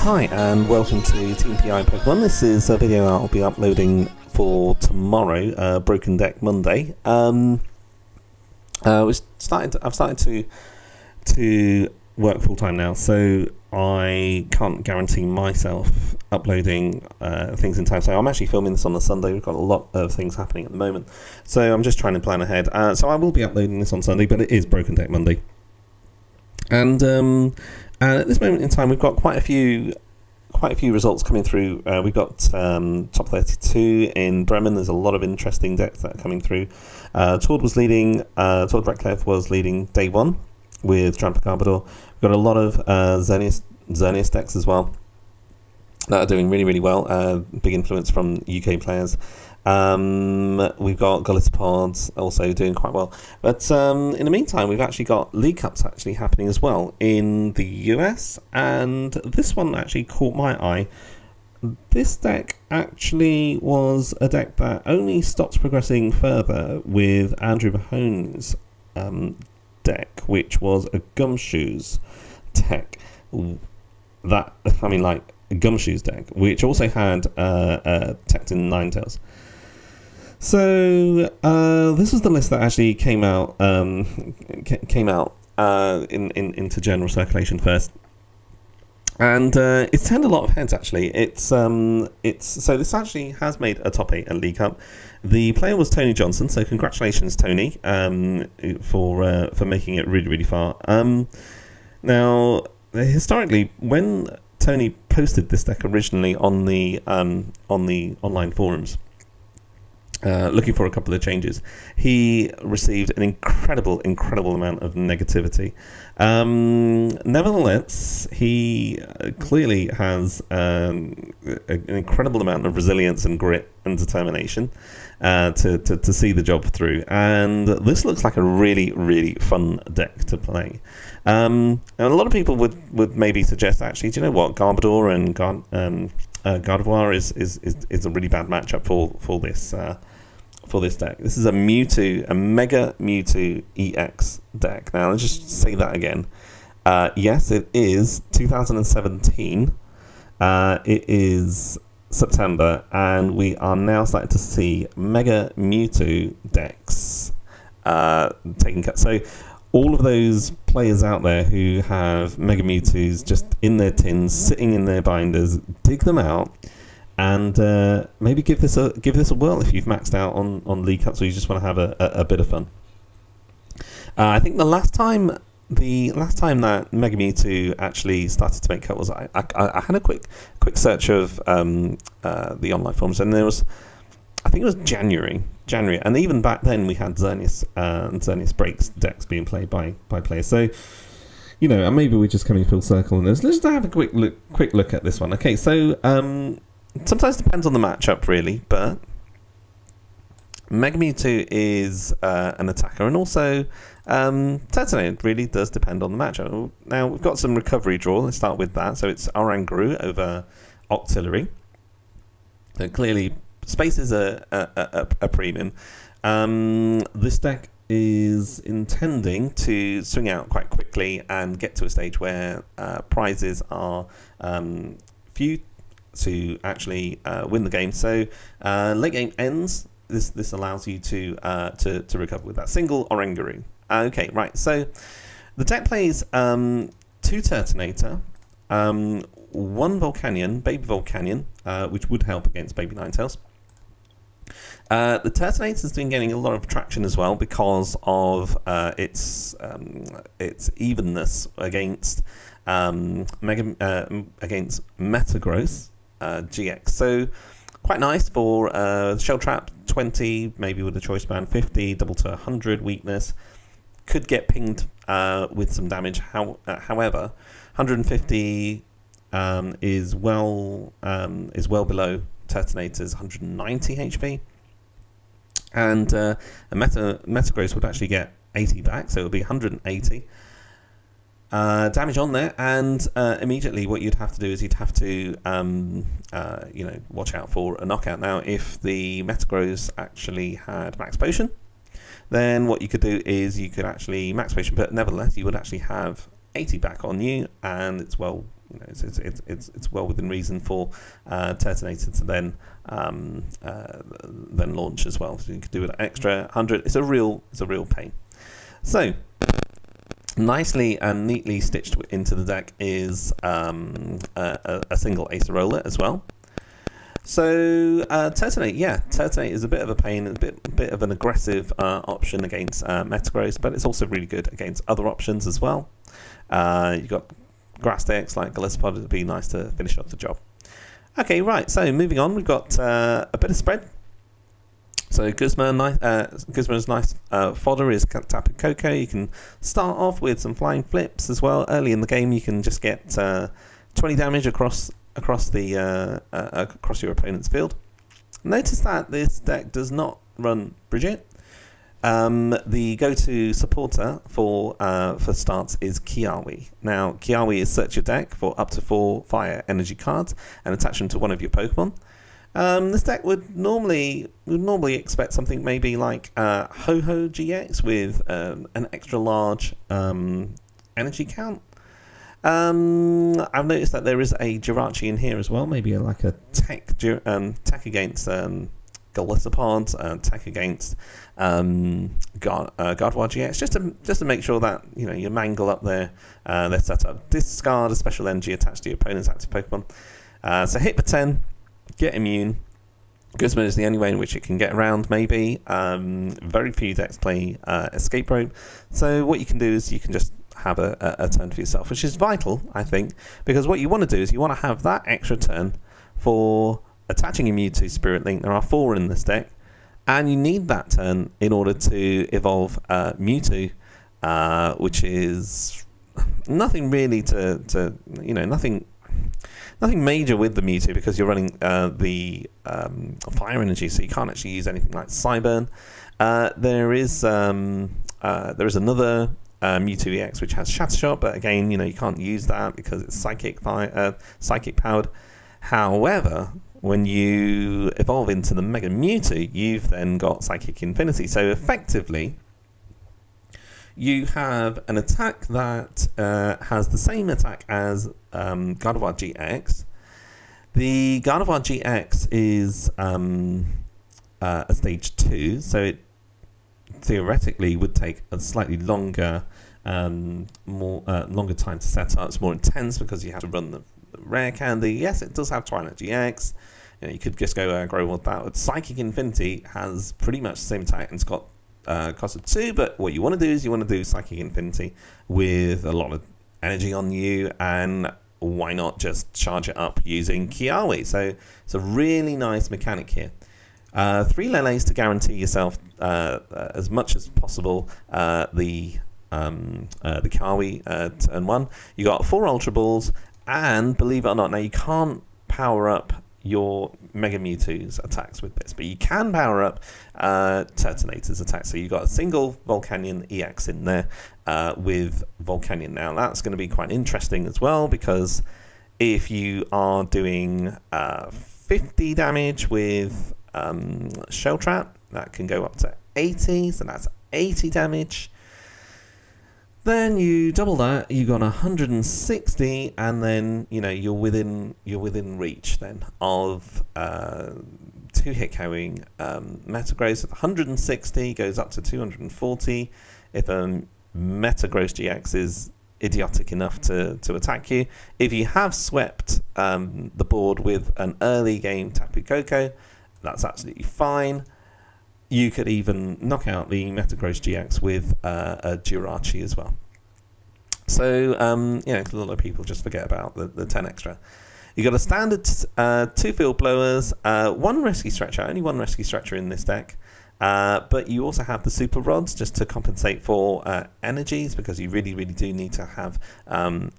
Hi and welcome to Team PI Pokemon. This is a video I'll be uploading for tomorrow, Broken Deck Monday. I've started to work full time now, so I can't guarantee myself uploading things in time. So I'm actually filming this on a Sunday. We've got a lot of things happening at the moment, so I'm just trying to plan ahead. So I will be uploading this on Sunday, but it is Broken Deck Monday, and at this moment in time, we've got quite a few results coming through. We've got top 32 in Bremen. There's a lot of interesting decks that are coming through. Tord Ratcliffe was leading day one with Gardevoir. We've got a lot of Xerneas decks as well that are doing really well. Big influence from UK players. We've got Golisopod also doing quite well, but in the meantime we've actually got League Cups actually happening as well in the US, and this one actually caught my eye. This deck actually was a deck that only stopped progressing further with Andrew Mahone's deck, which was a Gumshoes deck. That, I mean, like a Gumshoes deck, which also had Tecton Ninetales. So this was the list that actually came out into general circulation first, and it's turned a lot of heads actually. So this actually has made a top 8 at League Cup. The player was Tony Johnson, so congratulations Tony for making it really far. Now historically, when Tony posted this deck originally on the online forums, looking for a couple of changes, he received an incredible amount of negativity. Nevertheless, he clearly has an incredible amount of resilience and grit and determination to see the job through, and this looks like a really fun deck to play. And a lot of people would maybe suggest, actually, do you know what, Gardevoir and Gardevoir is a really bad matchup for this deck. This is a Mega Mewtwo-EX deck. Now let's just say that again. Yes, it is 2017. It is September, and we are now starting to see Mega Mewtwo decks taking cut. So all of those players out there who have Mega Mewtwo's just in their tins, sitting in their binders, dig them out, and maybe give this a whirl if you've maxed out on League Cups, or you just want to have a bit of fun. I think the last time that Mega Mewtwo actually started to make cut was I had a quick search of the online forums, and there was, I think it was January, and even back then we had Xerneas and Xerneas Breaks decks being played by players. So, you know, and maybe we're just coming full circle on this. Let's just have a quick look at this one. Okay, so sometimes depends on the matchup really, but Mega Mewtwo is an attacker, and also Turtonator really does depend on the matchup. Now we've got some recovery draw. Let's start with that. So it's Oranguru over Octillery. So clearly space is a premium. This deck is intending to swing out quite quickly and get to a stage where prizes are few to actually win the game. So late game ends. This allows you to recover with that single Oranguru. Okay, right. So the deck plays 2 Turtonator, 1 Volcanion, Baby Volcanion, which would help against Baby Ninetales. The Turtonator's been getting a lot of traction as well because of its evenness against against Metagross GX. So quite nice for Shell Trap 20, maybe with a Choice Band 50, double to 100 weakness. Could get pinged with some damage. However, 150 is well below Turtonator's 190 HP, and a Metagross would actually get 80 back, so it would be 180 damage on there. And immediately, what you'd have to do is you'd have to watch out for a knockout. Now, if the Metagross actually had Max Potion, then what you could do is you could actually Max Potion, but nevertheless, you would actually have 80 back on you, and it's well it's well within reason for Turtonator to then launch as well. So you could do an extra 100. It's a real pain. So nicely and neatly stitched into the deck is a single Acerola as well. So Turtonator is a bit of a pain, a bit of an aggressive option against Metagross, but it's also really good against other options as well. You've got grass decks like Gallisopod. It'd be nice to finish off the job. Okay, right, so moving on, we've got a bit of spread. So Guzma's nice fodder is Tapu Koko. You can start off with some flying flips as well. Early in the game, you can just get 20 damage across your opponent's field. Notice that this deck does not run Bridget. The go-to supporter for starts is Kiawe. Now, Kiawe is search your deck for up to 4 fire energy cards and attach them to one of your Pokemon. This deck would normally expect something maybe like Ho-Ho GX with an extra large energy count. I've noticed that there is a Jirachi in here as well, maybe like a tech against Gallisopod, tech against Gardevoir GX, just to make sure that you mangle up their setup. Discard a special energy attached to your opponent's active Pokemon. So hit for 10, get immune. Guzma is the only way in which it can get around, maybe. Very few decks play Escape Rope. So what you can do is you can just have a turn for yourself, which is vital, I think, because what you want to do is you want to have that extra turn for attaching a Mewtwo Spirit Link. There are 4 in this deck, and you need that turn in order to evolve Mewtwo, which is nothing really nothing major with the Mewtwo, because you're running the fire energy, so you can't actually use anything like Cyburn. There is another Mewtwo-EX which has Shatter Shot, but again, you can't use that because it's psychic powered. However, when you evolve into the Mega Mewtwo, you've then got Psychic Infinity. So effectively, you have an attack that has the same attack as Gardevoir GX. The Gardevoir GX is a stage 2, so it theoretically would take a slightly longer longer time to set up. It's more intense because you have to run the rare candy. Yes, it does have Twilight GX. You could just go aggro with that. But Psychic Infinity has pretty much the same attack, and it's got cost of 2, but what you want to do is you want to do Psychic Infinity with a lot of energy on you, and why not just charge it up using Kiawe? So it's a really nice mechanic here. 3 Leles to guarantee yourself as much as possible the Kiawe turn 1. You got 4 Ultra Balls, and believe it or not, now you can't power up your Mega Mewtwo's attacks with this, but you can power up Turtonator's attacks. So you've got a single Volcanion-EX in there with Volcanion. Now that's going to be quite interesting as well, because if you are doing 50 damage with Shell Trap, that can go up to 80, so that's 80 damage. Then you double that, you got 160, and then you're within reach then of 2-hit KOing Metagross. 160 goes up to 240 if a Metagross GX is idiotic enough to attack you. If you have swept the board with an early game Tapu Koko, that's absolutely fine. You could even knock out the Metagross GX with a Jirachi as well. So, a lot of people just forget about the 10 extra. You got a standard 2 Field Blowers, 1 Rescue Stretcher, only 1 Rescue Stretcher in this deck. But you also have the Super Rods just to compensate for energies, because you really, really do need to have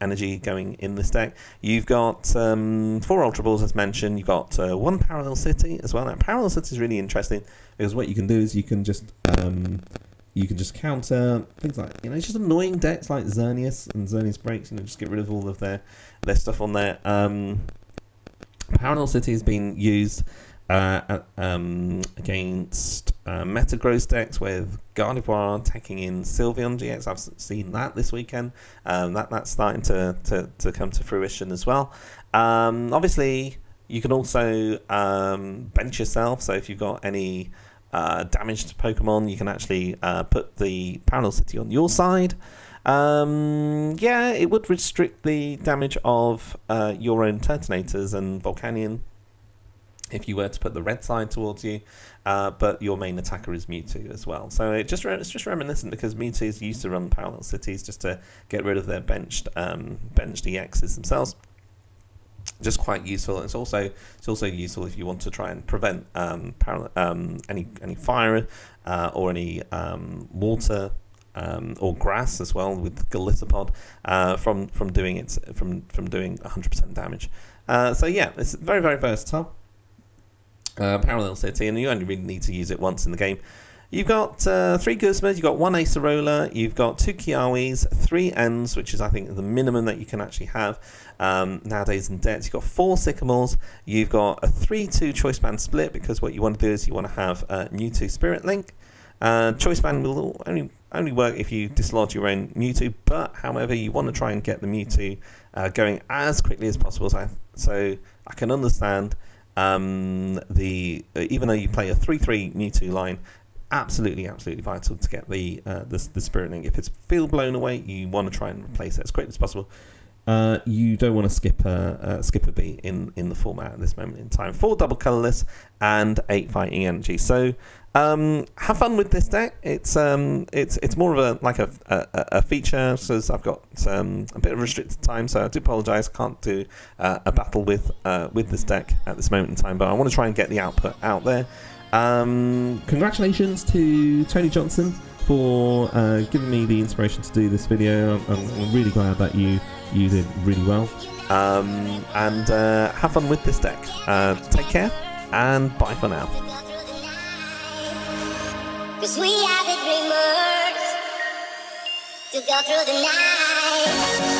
energy going in this deck. You've got 4 Ultra Balls, as mentioned. You've got 1 Parallel City as well. Now, Parallel City is really interesting, because what you can do is you can just counter things like just annoying decks like Xerneas and Xerneas Breaks. Just get rid of all of their stuff on there. Parallel City has been used against Metagross decks with Gardevoir taking in Sylveon GX. I've seen that this weekend. That's starting to come to fruition as well. Obviously, you can also bench yourself. So if you've got any damaged Pokemon, you can actually put the Parallel City on your side. Yeah, it would restrict the damage of your own Turtonators and Volcanion if you were to put the red side towards you, but your main attacker is Mewtwo as well. So it's just reminiscent, because Mewtwo's used to run Parallel Cities just to get rid of their benched EXs themselves. Just quite useful. It's also useful if you want to try and prevent any fire or any water or grass as well with Galithopod from doing 100% damage. So yeah, it's very, very versatile. Parallel City, and you only really need to use it once in the game. You've got 3 Guzmas, you've got 1 Acerola, you've got 2 Kiawis, 3 Ents, which is I think the minimum that you can actually have nowadays in decks. You've got 4 Sycamores, you've got a 3-2 Choice Band split, because what you want to do is you want to have Mewtwo Spirit Link. Choice Band will only work if you dislodge your own Mewtwo, but however you want to try and get the Mewtwo going as quickly as possible. So I can understand even though you play a 3-3 Mewtwo line, absolutely vital to get the Spirit Link. If it's field blown away, you want to try and replace it as quickly as possible. You don't want to skip a beat in the format at this moment in time. 4 double colorless and 8 fighting energy. So have fun with this deck. It's more of a feature, so I've got a bit of restricted time, so I do apologise. I can't do a battle with this deck at this moment in time, but I want to try and get the output out there. Congratulations to Tony Johnson for giving me the inspiration to do this video. I'm really glad that you did really well. And have fun with this deck. Take care, and bye for now. 'Cause we are the dreamers to go through the night.